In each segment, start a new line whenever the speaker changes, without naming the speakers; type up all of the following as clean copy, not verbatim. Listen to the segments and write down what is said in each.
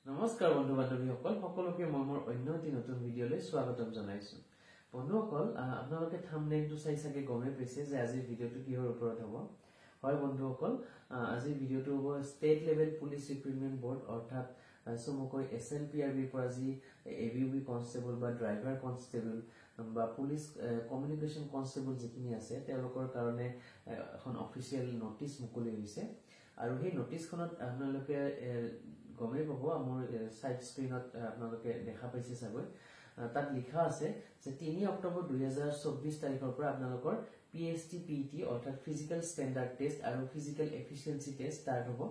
নমস্কাৰ বন্ধু বান্ধৱীসকল সকলোকে মই মোৰ অন্য এটি নতুন ভিডিঅ'লৈ স্বাগতম জনাইছো। বন্ধুসকল আপোনালোকে থাম্বনেইলটো চাই চাগে গমে পাইছে যে আজিৰ ভিডিঅ'টো কিহৰ ওপৰত হ'ব। হয় বন্ধুসকল, আজিৰ ভিডিঅ'টো হ'ব state level police recruitment board অৰ্থাৎ চমুকৈ SLPRBৰ পৰা যি ABUB কনষ্টেবল বা ড্ৰাইভাৰ কনষ্টেবল বা পুলিচ কমিউনিকেশ্যন কনষ্টেবল যিখিনি আছে তেওঁলোকৰ কাৰণে এখন অফিচিয়েল নটিচ মুকলি হৈছে। আৰু সেই নটিচখনত আপোনালোকে গমে পাব, মোৰ সাইড স্ক্ৰিনত আপোনালোকে দেখা পাইছে চাগৈ। তাত লিখা আছে যে 3 অক্টোবৰ 2024 তাৰিখৰ পৰা আপোনালোকৰ PST PET অৰ্থাৎ ফিজিক্যাল ষ্টেণ্ডাৰ্ড টেষ্ট আৰু ফিজিক্যাল এফিচিয়েন্সি টেষ্ট ষ্টাৰ্ট হ'ব।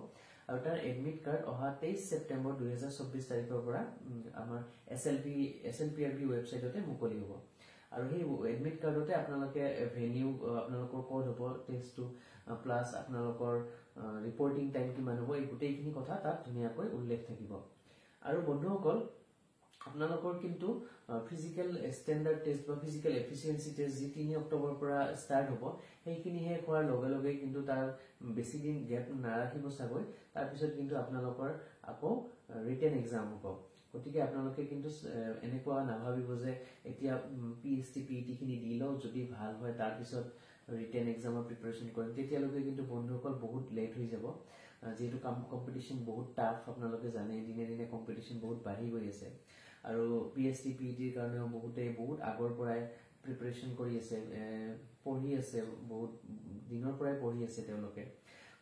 আৰু তাৰ এডমিট কাৰ্ড অহা 23 ছেপ্টেম্বৰ 2024 তাৰিখৰ পৰা আমাৰ SLPRB ৱেবছাইটতে মুকলি হ'ব। আৰু সেই এডমিট কাৰ্ডতে আপোনালোকে ভেনিউ আপোনালোকৰ ক'ত হ'ব টেষ্টটো প্লাছ আপোনালোকৰ ৰিপৰ্টিং টাইম কিমান হ'ব এই গোটেইখিনি কথা তাত ধুনীয়াকৈ উল্লেখ থাকিব। আৰু বন্ধুসকল আপোনালোকৰ কিন্তু ফিজিক্যাল ষ্টেণ্ডাৰ্ড টেষ্ট বা ফিজিক্যাল এফিচিয়েন্সি টেষ্ট যি 3 অক্টোবৰৰ পৰা ষ্টাৰ্ট হ'ব সেইখিনি শেষ হোৱাৰ লগে লগে কিন্তু তাৰ বেছি দিন গেপ নাৰাখিব চাগৈ। তাৰপিছত কিন্তু আপোনালোকৰ আকৌ ৰিটেন এক্সাম হ'ব। গতিকে আপোনালোকে কিন্তু এনেকুৱা নাভাবিব যে এতিয়া PST PET খিনি দি লওঁ, যদি ভাল হয় তাৰপিছত ৰিটেন এক্সামৰ প্ৰিপাৰেশ্যন কৰিম, তেতিয়ালৈকে কিন্তু বন্ধুসকল বহুত লেট হৈ যাব। যেহেতু কম্পিটিশ্যন বহুত টাফ, আপোনালোকে জানে দিনে দিনে কম্পিটিশ্যন বহুত বাঢ়ি গৈ আছে। আৰু PST PETৰ কাৰণেও বহুত আগৰ পৰাই প্ৰিপাৰেশ্যন কৰি আছে, পঢ়ি আছে, বহুত দিনৰ পৰাই পঢ়ি আছে তেওঁলোকে।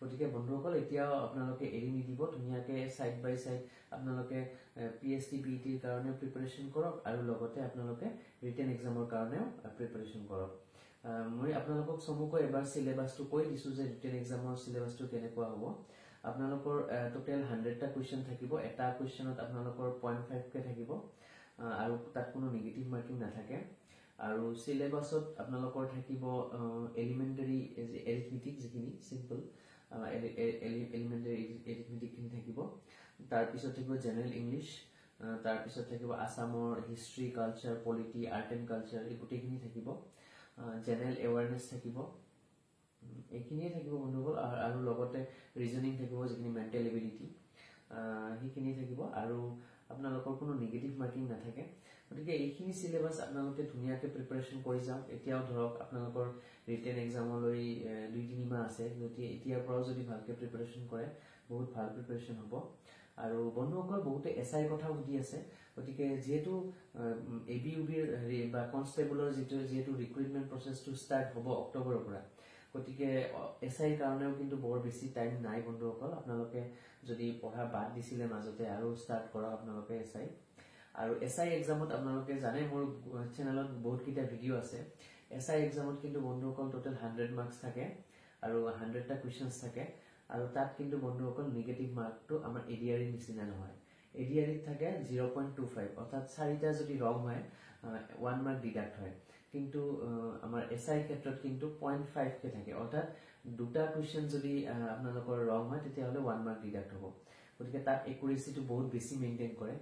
গতিকে বন্ধুসকল এতিয়াও আপোনালোকে এৰি নিদিব, ধুনীয়াকে সাইড বাই সাইড আপোনালোকে PST PETৰ কাৰণেও প্ৰিপাৰেশ্যন কৰক আৰু লগতে আপোনালোকে ৰিটেন এক্সামৰ কাৰণেও প্ৰিপাৰেশ্যন কৰক। মই আপোনালোকক চমুকৈ এবাৰ সিলেবাসটো কৈ দিছো যে ৰিটেন এক্সামৰ সিলেবাসটো কেনেকুৱা হ'ব। আপোনালোকৰ টোটেল 100টা কুৱেশ্যন থাকিব। এটা কুৱেশ্যনত আপোনালোকৰ 0.5 কে থাকিব আৰু তাত কোনো নিগেটিভ মাৰ্কিং নাথাকে। আৰু সিলেবাসত আপোনালোকৰ থাকিব এলিমেন্টাৰী এৰিথমেটিক যিখিনি সিম্পল এলিমেন্টাৰী এৰিথমেটিক খিনি থাকিব। তাৰ পিছত থাকিব জেনাৰেল ইংলিছ, তাৰ পিছত থাকিব আসামৰ history, culture, polity, art and culture এই গোটেইখিনি থাকিব। জেনাৰেল এৱাৰনেছ থাকিব, এইখিনিয়ে থাকিব বন্ধুসকল। আৰু লগতে ৰিজনিং থাকিব, যিখিনি মেণ্টেল এবিলিটি সেইখিনি থাকিব। আৰু আপোনালোকৰ কোনো নিগেটিভ মাৰ্কিং নাথাকে। গতিকে এইখিনি সিলেবাস আপোনালোকে ধুনীয়াকৈ প্ৰিপাৰেশ্যন কৰি যাওক। এতিয়াও ধৰক আপোনালোকৰ ৰিটেন এক্সামলৈ 2-3 মাহ আছে, গতিকে এতিয়াৰ পৰাও যদি ভালকৈ প্ৰিপাৰেশ্যন কৰে বহুত ভাল প্ৰিপাৰেশ্যন হ'ব। আৰু বন্ধুসকল বহুতে SI কথা সুধি আছে। গতিকে যিহেতু ABUBৰ বা কনষ্টেবলৰ যিহেতু ৰিক্ৰুটমেণ্ট প্ৰচেছটো ষ্টাৰ্ট হ'ব অক্টোবৰৰ পৰা, গতিকে SIৰ কাৰণেও কিন্তু বৰ বেছি টাইম নাই বন্ধুসকল। আপোনালোকে যদি পঢ়া বাদ দিছিলে মাজতে আৰু ষ্টাৰ্ট কৰক আপোনালোকে SI। আৰু SI এক্সামত আপোনালোকে জানে মোৰ চেনেলত বহুত কেইটা ভিডিঅ' আছে। SI এক্সামত কিন্তু বন্ধুসকল টোটেল 100 মাৰ্কছ থাকে আৰু 100টা কুৱেশ্যনছ থাকে। আৰু তাত কিন্তু বন্ধুসকল নিগেটিভ মাৰ্কটো আমাৰ ADRৰ নিচিনা নহয়। ADRত থাকে 0.25, অৰ্থাৎ 4টা যদি ৰং হয় 1 মাৰ্ক ডিডাক্ট হয়। কিন্তু আমাৰ SI ক্ষেত্ৰত কিন্তু 0.5 কে থাকে, অৰ্থাৎ 2টা কুৱেশ্যন যদি আপোনালোকৰ ৰং হয় তেতিয়াহ'লে 1 মাৰ্ক ডিডাক্ট হ'ব। গতিকে তাত একুৰেচিটো বহুত বেছি মেইনটেইন কৰে,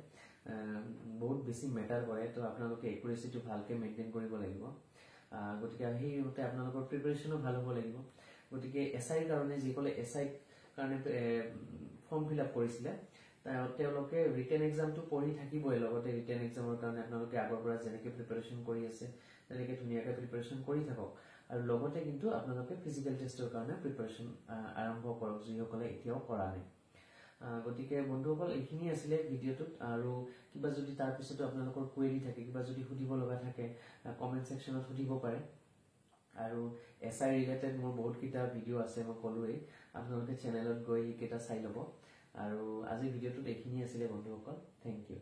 বহুত বেছি মেটাৰ কৰে। তো আপোনালোকে একুৰেচিটো ভালকে মেইনটেইন কৰিব লাগিব। গতিকে সেইমতে আপোনালোকৰ প্ৰিপাৰেশ্যনো ভাল হ'ব লাগিব। গতিকে SIৰ কাৰণে যিসকলে SIৰ কাৰণে ফৰ্ম ফিল আপ কৰিছিলে তেওঁলোকে ৰিটেন এক্সামটো পঢ়ি থাকিবই, লগতে ৰিটেন এক্সামৰ কাৰণে আপোনালোকে আগৰ পৰা যেনেকৈ প্ৰিপাৰেশ্যন কৰি আছে তেনেকৈ ধুনীয়াকৈ প্ৰিপাৰেশ্যন কৰি থাকক। আৰু লগতে কিন্তু আপোনালোকে ফিজিকেল টেষ্টৰ কাৰণে প্ৰিপাৰেশ্যন আৰম্ভ কৰক যিসকলে এতিয়াও কৰা নাই। গতিকে বন্ধুসকল এইখিনি আছিলে ভিডিঅ'টোত। আৰু কিবা যদি তাৰপিছতো আপোনালোকৰ কুৱেৰি থাকে, কিবা যদি সুধিব লগা থাকে কমেণ্ট ছেকশ্যনত সুধিব পাৰে। আৰু SI ৰিলেটেড মোৰ বহুত কেইটা ভিডিঅ' আছে, মই ক'লোৱেই, আপোনালোকে চেনেলত গৈ সেইকেইটা চাই ল'ব। আৰু আজিৰ ভিডিঅ'টোত এইখিনি আছিলে বন্ধুসকল। Thank U.